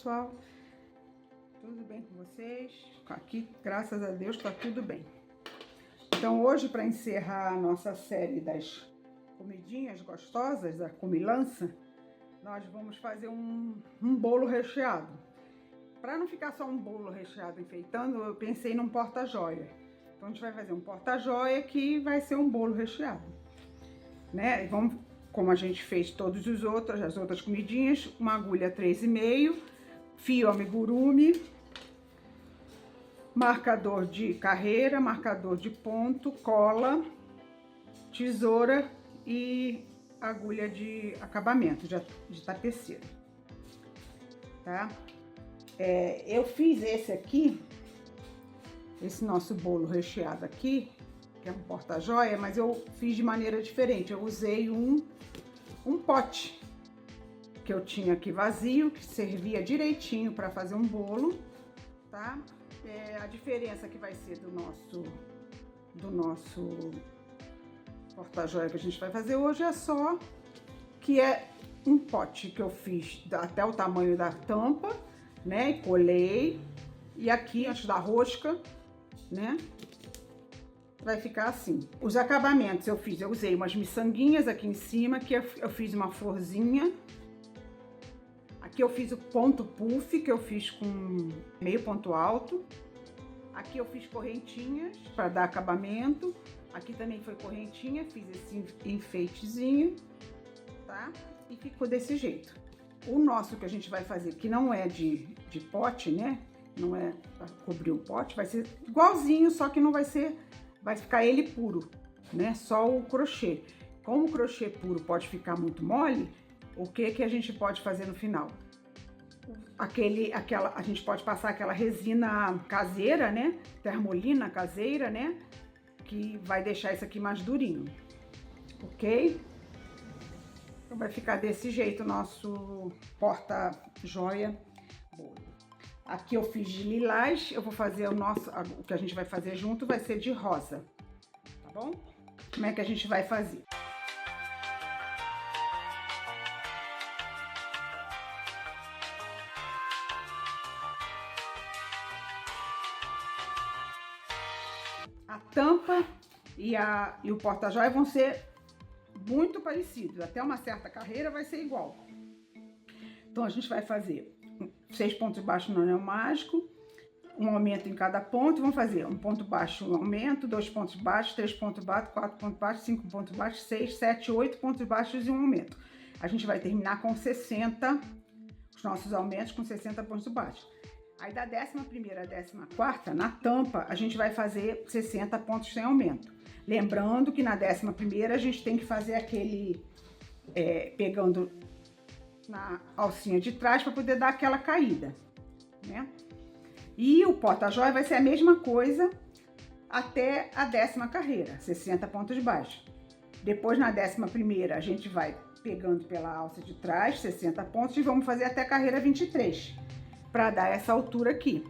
pessoal? Tudo bem com vocês? Aqui, graças a Deus, tá tudo bem. Então hoje, para encerrar a nossa série das comidinhas gostosas, da comilança, nós vamos fazer um bolo recheado. Para não ficar só um bolo recheado enfeitando, eu pensei num porta-joia. Então a gente vai fazer um porta-joia que vai ser um bolo recheado, né? E vamos, como a gente fez todos os outros, as outras comidinhas, uma agulha 3,5, fio amigurumi, marcador de carreira, marcador de ponto, cola, tesoura e agulha de acabamento, de tapeceiro, tá? Eu fiz esse aqui, esse nosso bolo recheado aqui, que é um porta-joia, mas eu fiz de maneira diferente. Eu usei um pote que eu tinha aqui vazio, que servia direitinho para fazer um bolo, tá? A diferença que vai ser do nosso porta-joia que a gente vai fazer hoje é só que é um pote que eu fiz até o tamanho da tampa, né? E colei, e aqui antes da rosca, né? Vai ficar assim. Os acabamentos eu usei umas miçanguinhas aqui em cima, que eu fiz uma florzinha. Aqui eu fiz o ponto puff, que eu fiz com meio ponto alto. Aqui eu fiz correntinhas para dar acabamento. Aqui também foi correntinha, fiz esse enfeitezinho, tá? E ficou desse jeito. O nosso que a gente vai fazer, que não é de pote, né? Não é para cobrir o pote, vai ser igualzinho, só que não vai ser, vai ficar ele puro, né? Só o crochê. Como o crochê puro pode ficar muito mole, o que a gente pode fazer no final? A gente pode passar aquela resina caseira, né? Termolina caseira, né? Que vai deixar isso aqui mais durinho, ok? Então vai ficar desse jeito o nosso porta-joia bolo. Aqui eu fiz de lilás, eu vou fazer o que a gente vai fazer junto vai ser de rosa, tá bom? Como é que a gente vai fazer? A tampa e o porta-joia vão ser muito parecidos, até uma certa carreira vai ser igual. Então a gente vai fazer 6 pontos baixos no anel mágico, um aumento em cada ponto. Vamos fazer um ponto baixo, um aumento, 2 pontos baixos, 3 pontos baixos, 4 pontos baixos, 5 pontos baixos, 6, 7, 8 pontos baixos e um aumento. A gente vai terminar com 60, os nossos aumentos com 60 pontos baixos. Aí da 11ª à 14ª, na tampa, a gente vai fazer 60 pontos sem aumento. Lembrando que na 11ª a gente tem que fazer aquele, pegando na alcinha de trás para poder dar aquela caída, né? E o porta-joia vai ser a mesma coisa até a 10ª carreira, 60 pontos baixos. Depois na 11ª a gente vai pegando pela alça de trás, 60 pontos, e vamos fazer até a carreira 23, para dar essa altura aqui.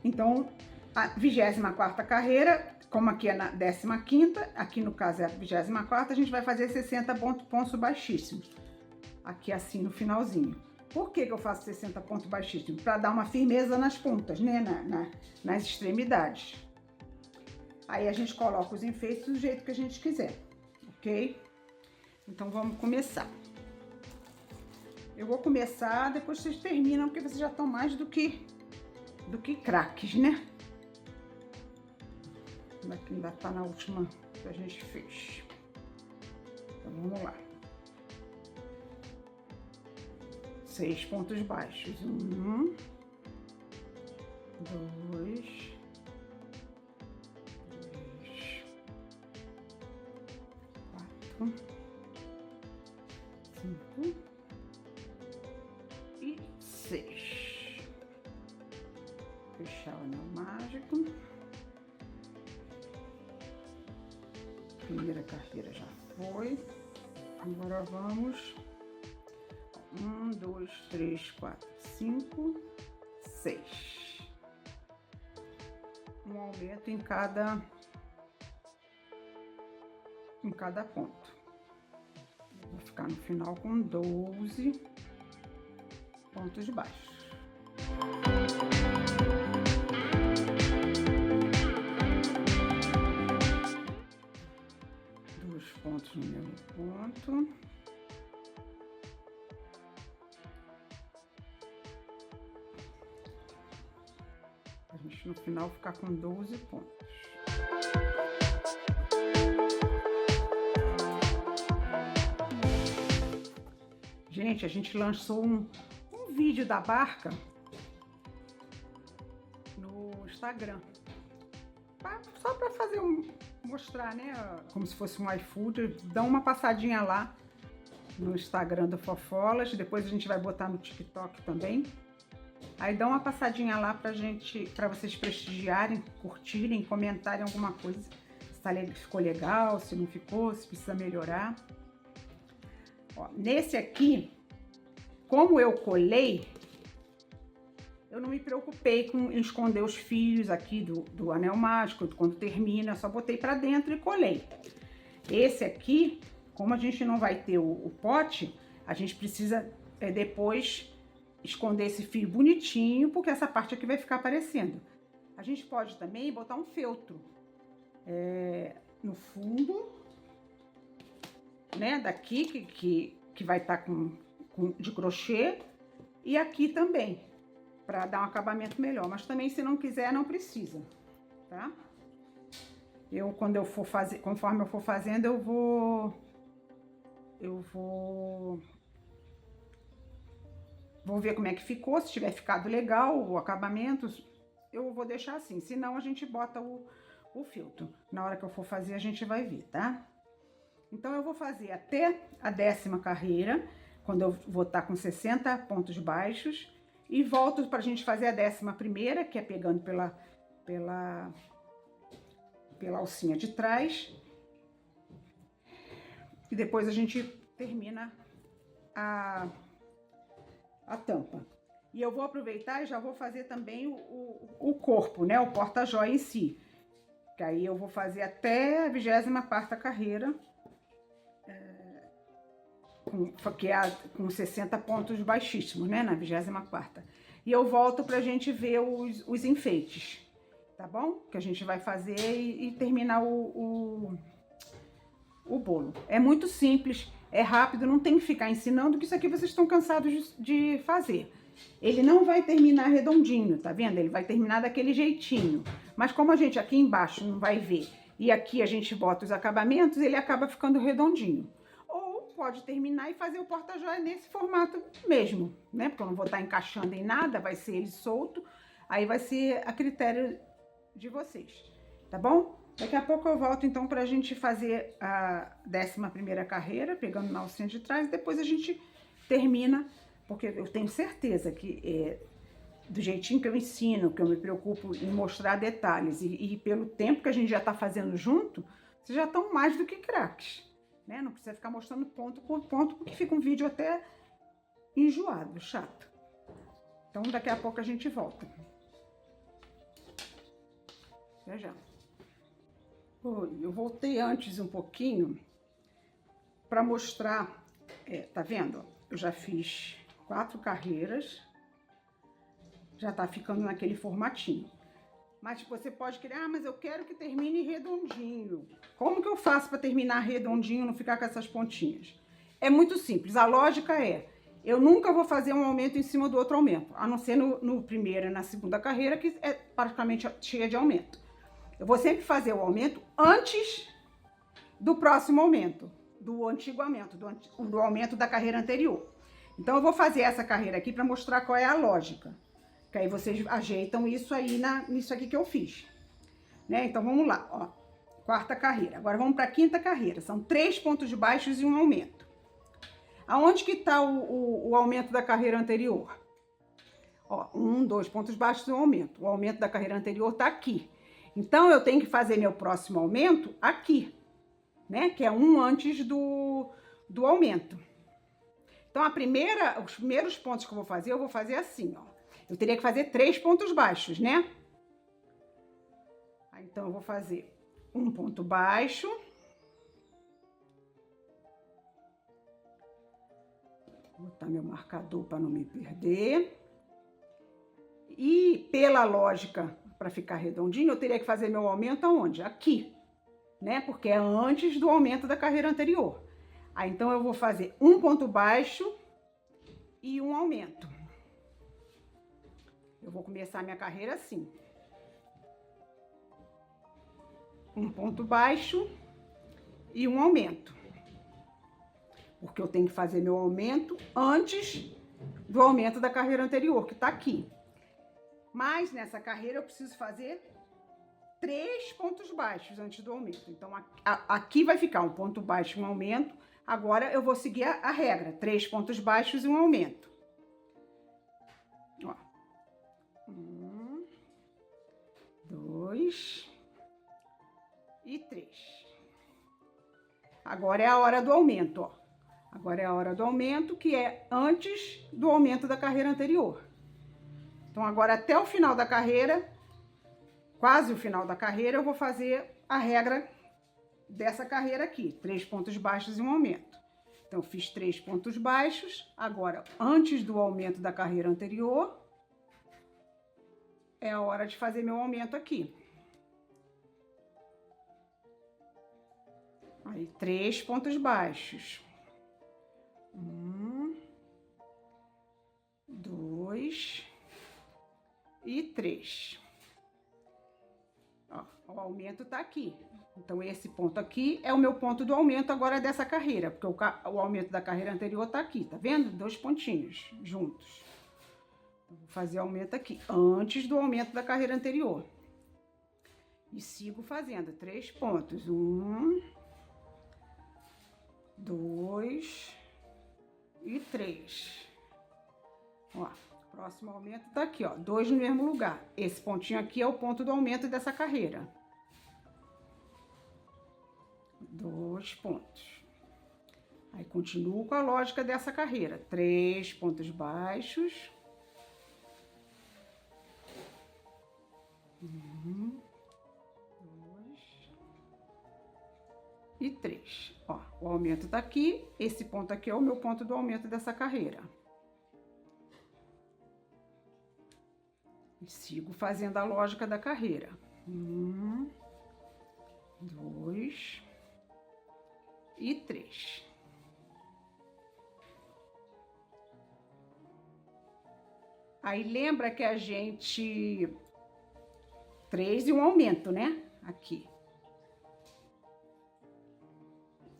Então, a 24ª carreira, como aqui é na 15ª, aqui no caso é a 24ª, a gente vai fazer 60 pontos baixíssimos. Aqui assim no finalzinho. Por que eu faço 60 pontos baixíssimos? Para dar uma firmeza nas pontas, né? Nas extremidades. Aí a gente coloca os enfeites do jeito que a gente quiser, ok? Então vamos começar. Eu vou começar, depois vocês terminam, porque vocês já estão mais do que craques, né? Aqui ainda tá na última que a gente fez. Então vamos lá. 6 pontos baixos. 1, 2, 3, 4, 5 e 6. Fechar o anel mágico. Primeira carteira já foi. Agora vamos 1, 2, 3, 4, 5, 6. Um aumento em cada ponto. Vou ficar no final com 12 pontos baixos. Dois pontos no mesmo ponto. A gente no final ficar com 12 pontos. Gente, a gente lançou um vídeo da barca no Instagram. Só para fazer mostrar, né? Como se fosse um iFood. Dá uma passadinha lá no Instagram do Fofolas. Depois a gente vai botar no TikTok também. Aí dá uma passadinha lá para vocês prestigiarem, curtirem, comentarem alguma coisa. Se ficou legal, se não ficou, se precisa melhorar. Ó, nesse aqui, como eu colei, eu não me preocupei em esconder os fios aqui do anel mágico, quando termina, só botei para dentro e colei. Esse aqui, como a gente não vai ter o pote, a gente precisa depois esconder esse fio bonitinho, porque essa parte aqui vai ficar aparecendo. A gente pode também botar um feltro no fundo, né, daqui, que vai estar de crochê, e aqui também, para dar um acabamento melhor. Mas também, se não quiser, não precisa, tá? Quando eu for fazer, conforme eu for fazendo, eu vou ver como é que ficou. Se tiver ficado legal o acabamento, eu vou deixar assim. Senão, a gente bota o filtro. Na hora que eu for fazer, a gente vai ver, tá? Então, eu vou fazer até a 10ª carreira, quando eu vou estar com 60 pontos baixos, e volto para a gente fazer a 11ª, que é pegando pela alcinha de trás. E depois a gente termina a tampa. E eu vou aproveitar e já vou fazer também o corpo, né? O porta-joia em si. Que aí eu vou fazer até a 24ª carreira, com 60 pontos baixíssimos, né? Na 24ª. E eu volto pra gente ver os enfeites, tá bom? Que a gente vai fazer e terminar o bolo. É muito simples, é rápido, não tem que ficar ensinando, que isso aqui vocês estão cansados de fazer. Ele não vai terminar redondinho, tá vendo? Ele vai terminar daquele jeitinho. Mas como a gente aqui embaixo não vai ver, e aqui a gente bota os acabamentos, ele acaba ficando redondinho. Ou pode terminar e fazer o porta-joia nesse formato mesmo, né? Porque eu não vou estar encaixando em nada, vai ser ele solto. Aí vai ser a critério de vocês, tá bom? Daqui a pouco eu volto, então, pra gente fazer a 11ª carreira, pegando na alcinha de trás, e depois a gente termina, porque eu tenho certeza que do jeitinho que eu ensino, que eu me preocupo em mostrar detalhes, e pelo tempo que a gente já tá fazendo junto, vocês já estão mais do que craques, né? Não precisa ficar mostrando ponto por ponto, porque fica um vídeo até enjoado, chato. Então, daqui a pouco a gente volta. Até já. Eu voltei antes um pouquinho para mostrar, tá vendo? Eu já fiz 4 carreiras, já tá ficando naquele formatinho. Mas você pode querer, mas eu quero que termine redondinho. Como que eu faço para terminar redondinho, não ficar com essas pontinhas? É muito simples, a lógica eu nunca vou fazer um aumento em cima do outro aumento, a não ser no primeiro e na 2ª carreira, que é praticamente cheia de aumento. Eu vou sempre fazer o aumento antes do próximo aumento, do antigo aumento, do aumento da carreira anterior. Então, eu vou fazer essa carreira aqui para mostrar qual é a lógica. Que aí vocês ajeitam isso aí nisso aqui que eu fiz. Né? Então, vamos lá, ó. 4ª carreira. Agora, vamos para a 5ª carreira. São 3 pontos baixos e um aumento. Aonde que está o aumento da carreira anterior? Ó, 1, 2 pontos baixos e um aumento. O aumento da carreira anterior está aqui. Então, eu tenho que fazer meu próximo aumento aqui, né? Que é um antes do aumento. Então, os primeiros pontos que eu vou fazer assim, ó. Eu teria que fazer 3 pontos baixos, né? Então, eu vou fazer um ponto baixo. Vou botar meu marcador para não me perder. E pela lógica, para ficar redondinho, eu teria que fazer meu aumento aonde? Aqui, né? Porque é antes do aumento da carreira anterior. Aí, então, eu vou fazer um ponto baixo e um aumento. Eu vou começar minha carreira assim. Um ponto baixo e um aumento. Porque eu tenho que fazer meu aumento antes do aumento da carreira anterior, que tá aqui. Mas nessa carreira eu preciso fazer 3 pontos baixos antes do aumento. Então, aqui vai ficar um ponto baixo e um aumento. Agora eu vou seguir a regra, 3 pontos baixos e um aumento. Ó. 1, 2 e 3. Agora é a hora do aumento, ó. Agora é a hora do aumento, que é antes do aumento da carreira anterior. Então, agora até o final da carreira, quase o final da carreira, eu vou fazer a regra dessa carreira aqui. 3 pontos baixos e um aumento. Então, eu fiz 3 pontos baixos. Agora, antes do aumento da carreira anterior, é a hora de fazer meu aumento aqui. Aí, 3 pontos baixos. 1, 2 e 3. Ó, o aumento tá aqui. Então, esse ponto aqui é o meu ponto do aumento agora dessa carreira, porque o aumento da carreira anterior tá aqui, tá vendo? 2 pontinhos juntos. Vou fazer aumento aqui, antes do aumento da carreira anterior. E sigo fazendo 3 pontos. 1, 2 e 3. Ó, próximo aumento tá aqui, ó, 2 no mesmo lugar. Esse pontinho aqui é o ponto do aumento dessa carreira. 2 pontos. Aí, continuo com a lógica dessa carreira. 3 pontos baixos. 1, 2 e 3. Ó, o aumento tá aqui. Esse ponto aqui é o meu ponto do aumento dessa carreira. E sigo fazendo a lógica da carreira. 1, 2 e 3. Aí, lembra que a gente... 3 e um aumento, né? Aqui.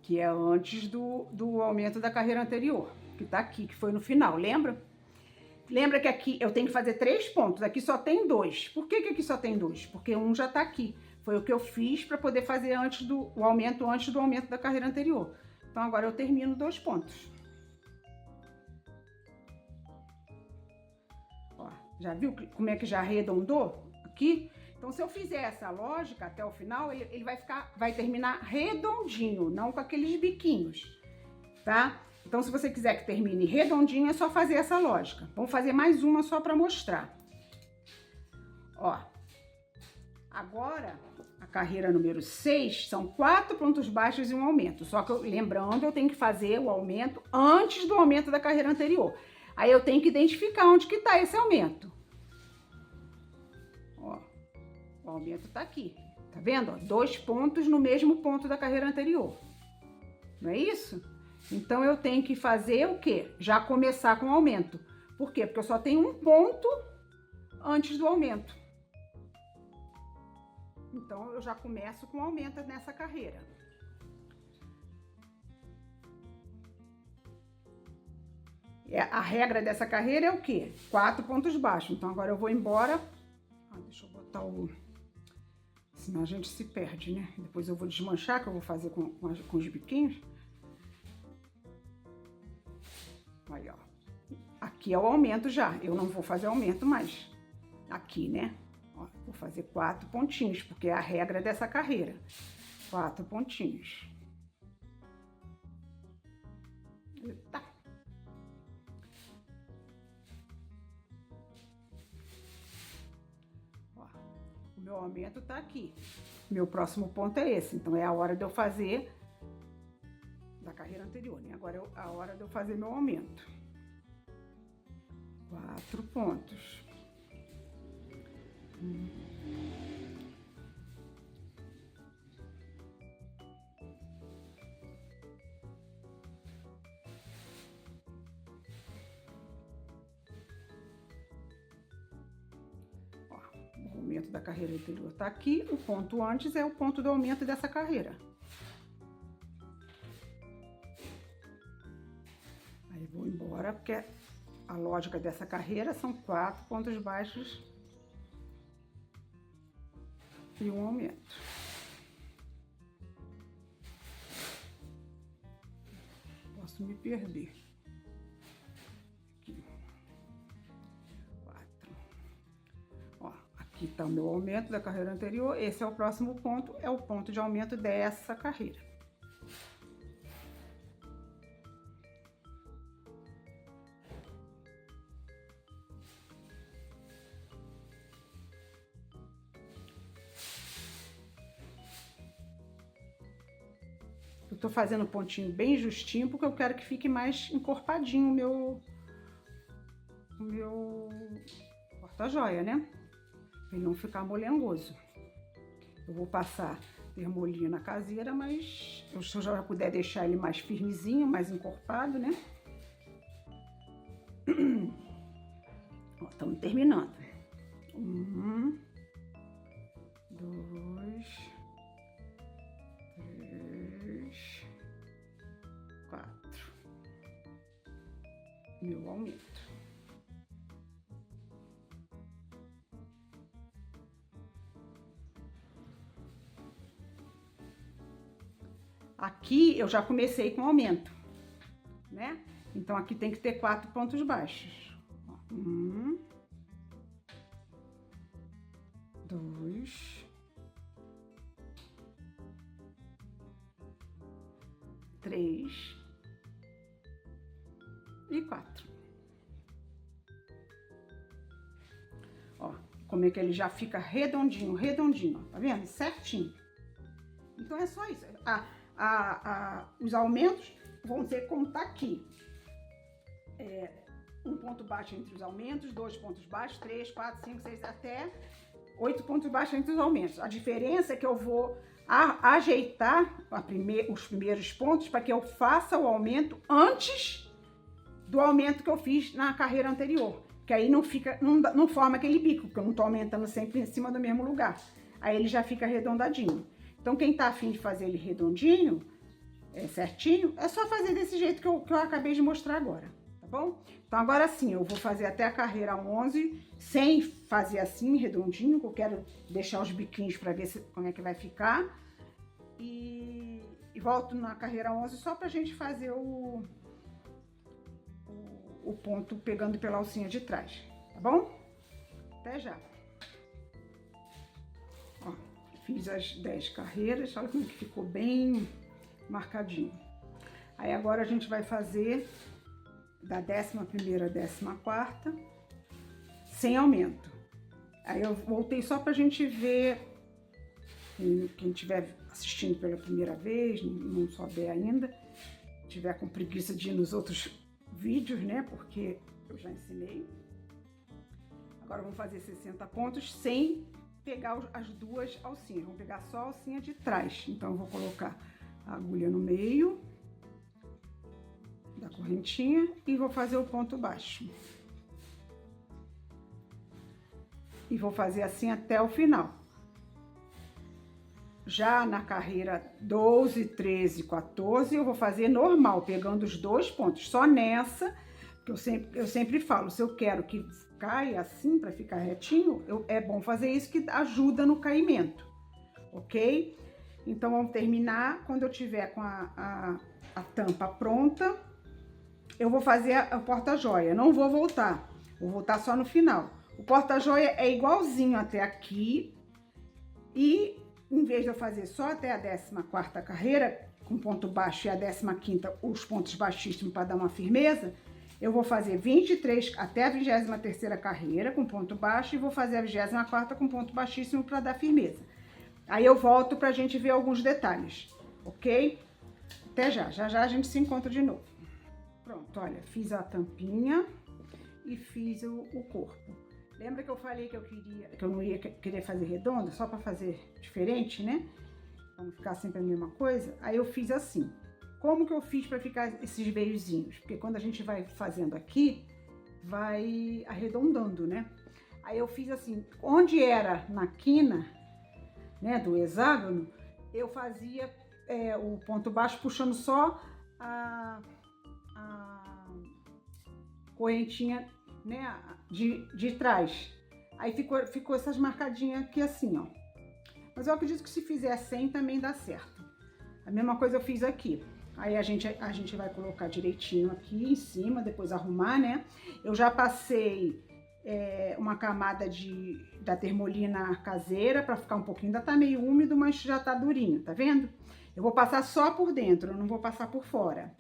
Que é antes do aumento da carreira anterior. Que tá aqui, que foi no final, lembra? Lembra que aqui eu tenho que fazer 3 pontos. Aqui só tem 2. Por que aqui só tem 2? Porque um já tá aqui. Foi o que eu fiz para poder fazer o aumento antes do aumento da carreira anterior. Então, agora eu termino 2 pontos. Ó, já viu como é que já arredondou aqui? Então, se eu fizer essa lógica até o final, ele vai terminar redondinho, não com aqueles biquinhos, tá? Então, se você quiser que termine redondinho, é só fazer essa lógica. Vamos fazer mais uma só para mostrar. Ó, agora, a carreira número 6 são 4 pontos baixos e um aumento. Só que, lembrando, eu tenho que fazer o aumento antes do aumento da carreira anterior. Aí, eu tenho que identificar onde que tá esse aumento. Ó, o aumento tá aqui. Tá vendo? Ó, 2 pontos no mesmo ponto da carreira anterior. Não é isso? Então, eu tenho que fazer o quê? Já começar com o aumento. Por quê? Porque eu só tenho um ponto antes do aumento. Então, eu já começo com o aumento nessa carreira. A regra dessa carreira é o quê? 4 pontos baixos. Então, agora eu vou embora. Deixa eu botar o... Senão a gente se perde, né? Depois eu vou desmanchar, que eu vou fazer com os biquinhos. Aí, ó. Aqui é o aumento já. Eu não vou fazer aumento mais. Aqui, né? Ó, vou fazer 4 pontinhos, porque é a regra dessa carreira. 4 pontinhos. Eita. Ó, o meu aumento tá aqui. Meu próximo ponto é esse. Então, é a hora de eu fazer da carreira anterior, né? Agora é a hora de eu fazer meu aumento. 4 pontos. O aumento da carreira anterior tá aqui, o ponto antes é o ponto do aumento dessa carreira. Aí vou embora, porque a lógica dessa carreira são 4 pontos baixos e um aumento. Posso me perder. Aqui. 4. Ó, aqui está o meu aumento da carreira anterior. Esse é o próximo ponto, é o ponto de aumento dessa carreira. Eu tô fazendo o pontinho bem justinho, porque eu quero que fique mais encorpadinho o meu porta-joia, né? Pra ele não ficar molengoso. Eu vou passar termolina caseira, mas se eu já puder deixar ele mais firmezinho, mais encorpado, né? Ó, estamos terminando. 1, 2, 3, 4. Meu aumento. Aqui eu já comecei com aumento, né? Então aqui tem que ter 4 pontos baixos. 1, 2, 3 e 4. Ó, como é que ele já fica redondinho, redondinho, ó, tá vendo? Certinho. Então é só isso. Os aumentos vão ter como tá aqui. Um ponto baixo entre os aumentos, 2 pontos baixos, 3, 4, 5, 6, até 8 pontos baixos entre os aumentos. A diferença é que eu vou ajeitar os primeiros pontos para que eu faça o aumento antes do aumento que eu fiz na carreira anterior. Que aí não forma aquele bico, porque eu não tô aumentando sempre em cima do mesmo lugar. Aí ele já fica arredondadinho. Então quem tá afim de fazer ele redondinho, certinho, é só fazer desse jeito que eu acabei de mostrar agora, tá bom? Então agora sim, eu vou fazer até a carreira 11, sem fazer assim, redondinho, que eu quero deixar os biquinhos para ver como é que vai ficar. E volto na carreira 11 só pra gente fazer o ponto pegando pela alcinha de trás, tá bom? Até já. Ó, fiz as 10 carreiras, olha como é que ficou bem marcadinho. Aí agora a gente vai fazer da 11ª à 14ª sem aumento. Aí eu voltei só pra gente ver, quem estiver assistindo pela primeira vez, não souber ainda, tiver com preguiça de ir nos outros vídeos, né, porque eu já ensinei. Agora vamos fazer 60 pontos sem pegar as duas alcinhas, vamos pegar só a alcinha de trás. Então eu vou colocar a agulha no meio da correntinha e vou fazer o ponto baixo. E vou fazer assim até o final. Já na carreira 12, 13, 14, eu vou fazer normal, pegando os 2 pontos. Só nessa, que eu sempre falo, se eu quero que caia assim, para ficar retinho, é bom fazer isso, que ajuda no caimento, ok? Então, vamos terminar. Quando eu tiver com a tampa pronta, eu vou fazer a porta-joia. Não vou voltar só no final. O porta-joia é igualzinho até aqui e... em vez de eu fazer só até a 14ª carreira, com ponto baixo, e a 15ª, os pontos baixíssimos para dar uma firmeza, eu vou fazer 23 até a 23ª carreira com ponto baixo e vou fazer a 24ª com ponto baixíssimo para dar firmeza. Aí eu volto para a gente ver alguns detalhes, ok? Até já, já a gente se encontra de novo. Pronto, olha, fiz a tampinha e fiz o corpo. Lembra que eu falei que eu não ia querer fazer redondo, só para fazer diferente, né? Pra não ficar sempre a mesma coisa. Aí eu fiz assim. Como que eu fiz para ficar esses veiozinhos? Porque quando a gente vai fazendo aqui, vai arredondando, né? Aí eu fiz assim, onde era na quina, né, do hexágono, eu fazia o ponto baixo puxando só a correntinha, né, de trás. Aí ficou essas marcadinhas aqui assim, ó. Mas eu acredito que se fizer 100 também dá certo. A mesma coisa eu fiz aqui. Aí a gente vai colocar direitinho aqui em cima, depois arrumar, né? Eu já passei uma camada da termolina caseira para ficar um pouquinho, ainda tá meio úmido, mas já tá durinho, tá vendo? Eu vou passar só por dentro, eu não vou passar por fora.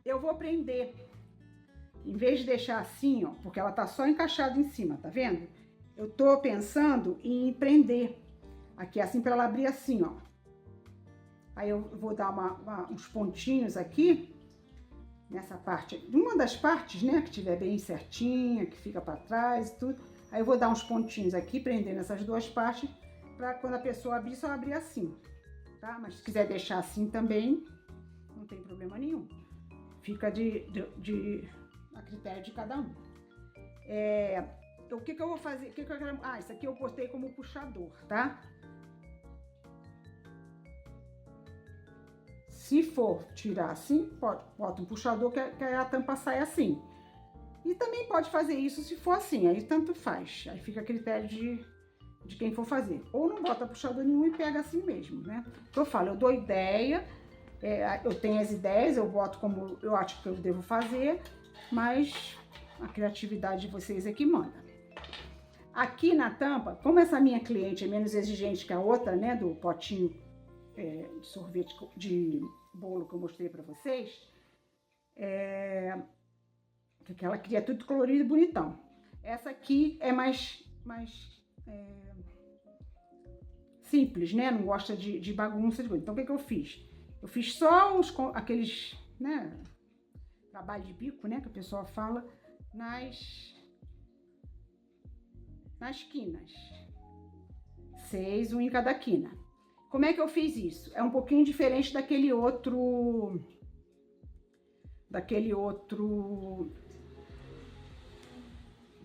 Eu vou prender, em vez de deixar assim, ó, porque ela tá só encaixada em cima, tá vendo? Eu tô pensando em prender aqui assim para ela abrir assim, ó. Aí eu vou dar uns pontinhos aqui, nessa parte, uma das partes, né, que tiver bem certinha, que fica para trás e tudo. Aí eu vou dar uns pontinhos aqui, prendendo essas duas partes, para quando a pessoa abrir, só abrir assim, tá? Mas se quiser deixar assim também, não tem problema nenhum. Fica a critério de cada um. Então, o que eu vou fazer? O que eu quero... Ah, isso aqui eu botei como puxador, tá? Se for tirar assim, bota um puxador que a tampa sai assim. E também pode fazer isso se for assim, aí tanto faz. Aí fica a critério de quem for fazer. Ou não bota puxador nenhum e pega assim mesmo, né? Eu falo, eu dou ideia, eu tenho as ideias, eu boto como eu acho que eu devo fazer, mas a criatividade de vocês é que manda. Aqui na tampa, como essa minha cliente é menos exigente que a outra, né, do potinho de sorvete de bolo que eu mostrei para vocês, porque ela queria tudo colorido e bonitão. Essa aqui é mais simples, né? Não gosta de bagunça de coisa. Então, o que eu fiz? Eu fiz só aqueles, né, trabalho de bico, né, que a pessoa fala, nas quinas. 6, um em cada quina. Como é que eu fiz isso? É um pouquinho diferente daquele outro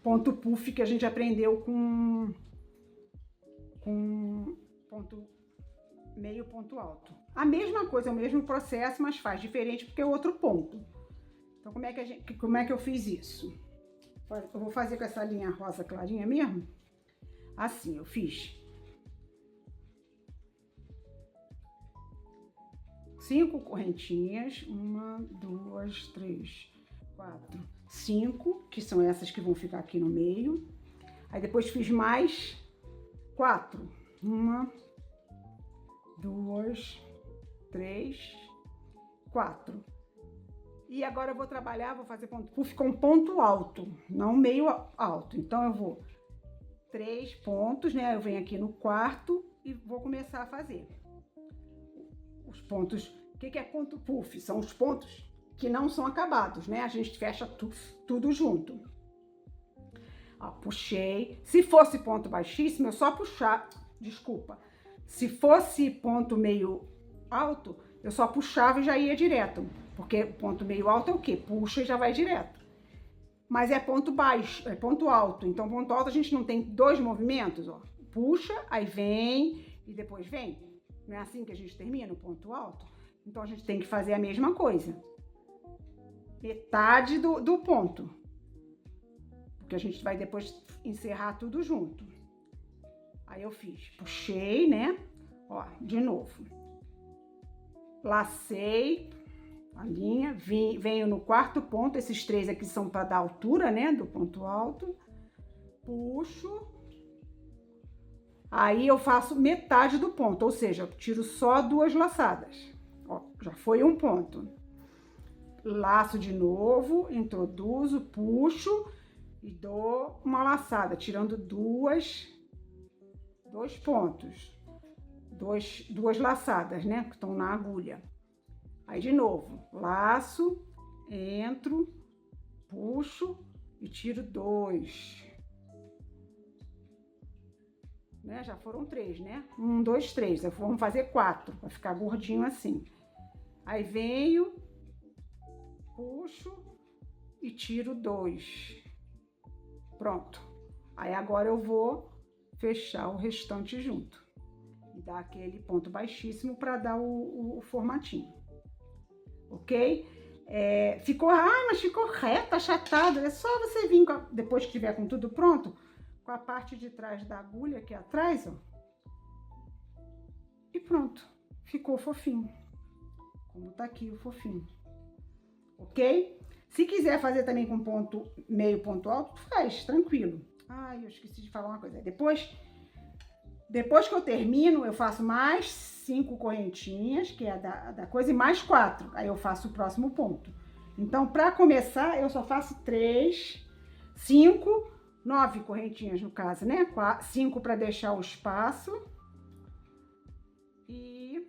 ponto puff que a gente aprendeu com meio ponto alto. A mesma coisa, o mesmo processo, mas faz diferente porque é outro ponto. Então, como é que eu fiz isso? Eu vou fazer com essa linha rosa clarinha mesmo. Assim, eu fiz 5 correntinhas, 1, 2, 3, 4, 5, que são essas que vão ficar aqui no meio. Aí depois fiz mais 4, 1, 2, 3, 4. E agora eu vou trabalhar, vou fazer ponto puff com ponto alto, não meio alto. Então eu vou 3 pontos, né? Eu venho aqui no quarto e vou começar a fazer os pontos. O que é ponto puff? São os pontos que não são acabados, né? A gente fecha tudo junto. Ó, puxei. Se fosse ponto baixíssimo, eu só puxar. Desculpa. Se fosse ponto meio alto, eu só puxava e já ia direto. Porque ponto meio alto é o quê? Puxa e já vai direto. Mas é ponto baixo, é ponto alto. Então, ponto alto a gente não tem 2 movimentos, ó. Puxa, aí vem e depois vem. Não é assim que a gente termina o ponto alto? Então, a gente tem que fazer a mesma coisa. Metade do ponto. Porque a gente vai depois encerrar tudo junto. Aí eu fiz, puxei, né? Ó, de novo. Lacei a linha, venho no quarto ponto. Esses 3 aqui são para dar altura, né? Do ponto alto. Puxo. Aí eu faço metade do ponto, ou seja, eu tiro só 2 laçadas. Ó, já foi um ponto. Laço de novo, introduzo, puxo e dou uma laçada, tirando 2 pontos. 2 laçadas, né, que estão na agulha. Aí de novo, laço, Entro, puxo e tiro 2. Né? Já foram 3, né? 1, 2, 3. Vamos fazer 4, para ficar gordinho assim. Aí venho, puxo e tiro 2. Pronto. Aí agora eu vou fechar o restante junto. E dar aquele ponto baixíssimo para dar o formatinho. Ok? Ficou, mas ficou reto, achatado. É só você vir, depois que tiver com tudo pronto, com a parte de trás da agulha aqui atrás, ó. E pronto. Ficou fofinho. Como tá aqui o fofinho. Ok? Se quiser fazer também com ponto meio, ponto alto, faz, tranquilo. Eu esqueci de falar uma coisa. Depois que eu termino, eu faço mais 5 correntinhas, que é da coisa, e mais 4. Aí eu faço o próximo ponto. Então, para começar, eu só faço 3, 5, 9 correntinhas no caso, né? 5 para deixar o espaço. E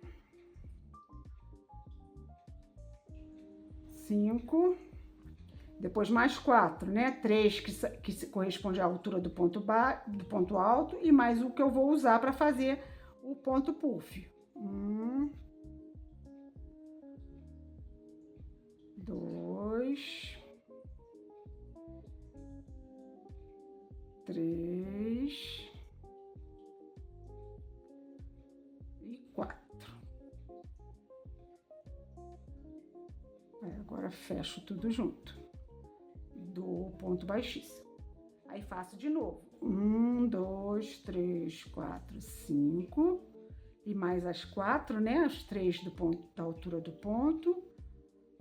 5. Depois mais 4, né? 3 que corresponde à altura do ponto alto e mais o que eu vou usar para fazer o ponto puff. 1, 2, 3 e 4. Agora fecho tudo junto. Do ponto baixíssimo. Aí faço de novo. 1, 2, 3, 4, 5. E mais as 4, né? As 3 da altura do ponto.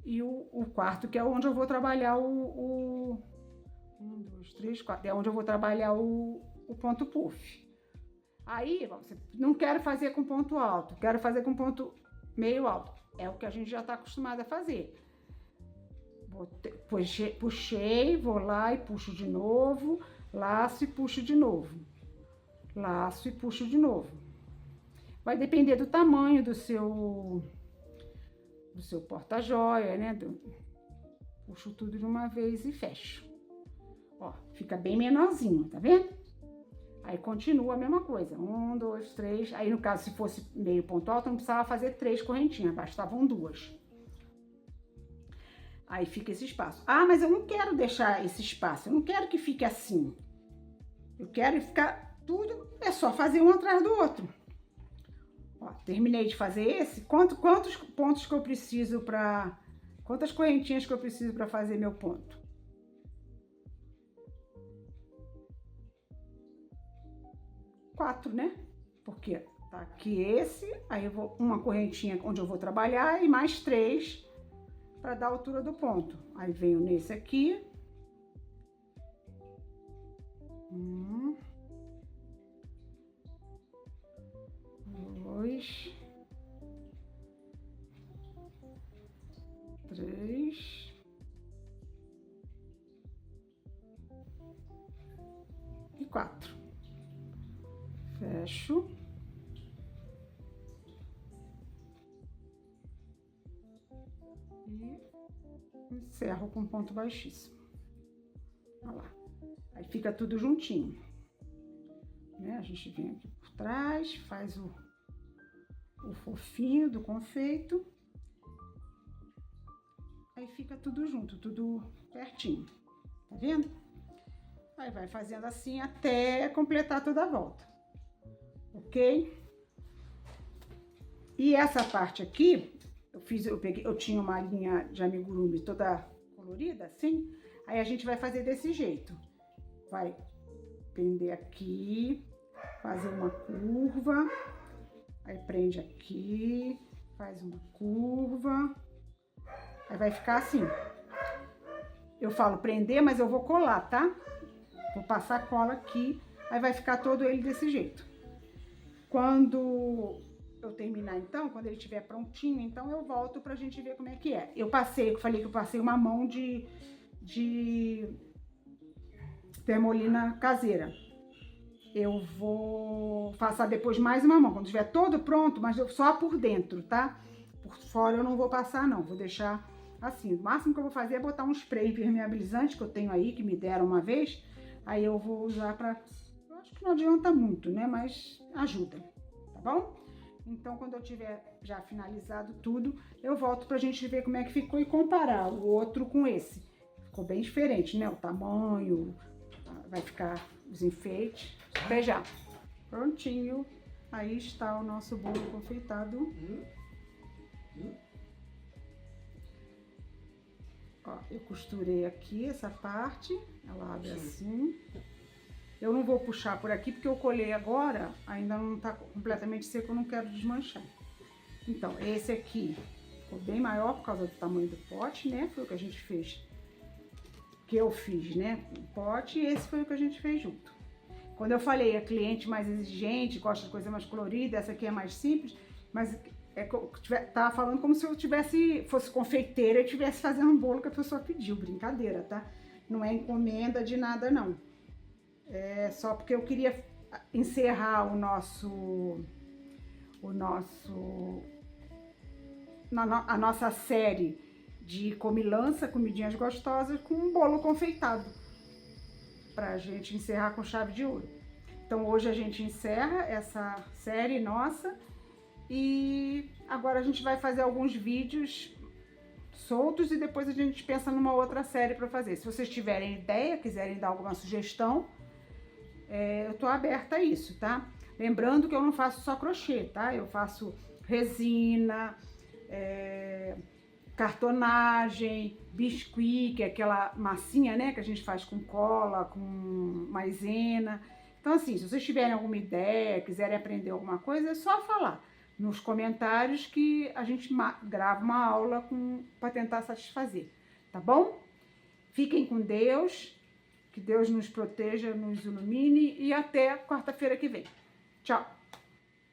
E o quarto, que é onde eu vou trabalhar 1, 2, 3, 4. É onde eu vou trabalhar o ponto puff. Aí, você não quero fazer com ponto alto, quero fazer com ponto meio alto. É o que a gente já está acostumado a fazer. Puxei, vou lá e puxo de novo, laço e puxo de novo, laço e puxo de novo. Vai depender do tamanho do seu porta-joia, né? Puxo tudo de uma vez e fecho. Ó, fica bem menorzinho, tá vendo? Aí continua a mesma coisa. 1, 2, 3. Aí no caso, se fosse meio ponto alto, não precisava fazer 3 correntinhas, bastavam 2. Aí fica esse espaço. Mas eu não quero deixar esse espaço, eu não quero que fique assim. Eu quero ficar tudo, é só fazer um atrás do outro. Ó, terminei de fazer esse. Quantos pontos que eu preciso para... Quantas correntinhas que eu preciso para fazer meu ponto? 4, né? Porque tá aqui esse, aí eu vou uma correntinha onde eu vou trabalhar e mais 3 para dar a altura do ponto. Aí venho nesse aqui. 1, 2, 3 e 4. Fecho. E encerro com ponto baixíssimo. Olha lá. Aí fica tudo juntinho. Né? A gente vem aqui por trás, faz o fofinho do confeito. Aí fica tudo junto, tudo pertinho. Tá vendo? Aí vai fazendo assim até completar toda a volta. Ok? E essa parte aqui, eu tinha uma linha de amigurumi toda colorida, assim. Aí a gente vai fazer desse jeito. Vai prender aqui, fazer uma curva. Aí prende aqui, faz uma curva. Aí vai ficar assim. Eu falo prender, mas eu vou colar, tá? Vou passar cola aqui, aí vai ficar todo ele desse jeito. Quando eu terminar, então, quando ele estiver prontinho, então eu volto pra gente ver como é que é. Eu falei que eu passei uma mão de termolina caseira. Eu vou passar depois mais uma mão, quando estiver todo pronto, mas só por dentro, tá? Por fora eu não vou passar, não. Vou deixar Assim, o máximo que eu vou fazer é botar um spray impermeabilizante que eu tenho aí, que me deram uma vez. Aí eu vou usar pra... Eu acho que não adianta muito, né? Mas ajuda, tá bom? Então, quando eu tiver já finalizado tudo, eu volto pra gente ver como é que ficou e comparar o outro com esse. Ficou bem diferente, né? O tamanho, vai ficar os enfeites. Veja, prontinho. Aí está o nosso bolo confeitado. Ó, eu costurei aqui essa parte, ela abre assim. Eu não vou puxar por aqui porque eu colei agora, ainda não tá completamente seco, eu não quero desmanchar. Então, esse aqui ficou bem maior por causa do tamanho do pote, né? Foi o que a gente fez, que eu fiz, né? O pote, e esse foi o que a gente fez junto. Quando eu falei, a cliente mais exigente, gosta de coisa mais colorida, essa aqui é mais simples, mas é que eu tava falando como se eu fosse confeiteira e estivesse fazendo um bolo que a pessoa pediu, brincadeira, tá? Não é encomenda de nada, não. É só porque eu queria encerrar a nossa série de comilança, comidinhas gostosas, com um bolo confeitado, pra gente encerrar com chave de ouro. Então hoje a gente encerra essa série nossa e agora a gente vai fazer alguns vídeos soltos e depois a gente pensa numa outra série para fazer. Se vocês tiverem ideia, quiserem dar alguma sugestão, eu tô aberta a isso, tá? Lembrando que eu não faço só crochê, tá? Eu faço resina, cartonagem, biscuit, que é aquela massinha, né, que a gente faz com cola, com maisena. Então, assim, se vocês tiverem alguma ideia, quiserem aprender alguma coisa, é só falar nos comentários que a gente grava uma aula para tentar satisfazer, tá bom? Fiquem com Deus, que Deus nos proteja, nos ilumine e até quarta-feira que vem. Tchau!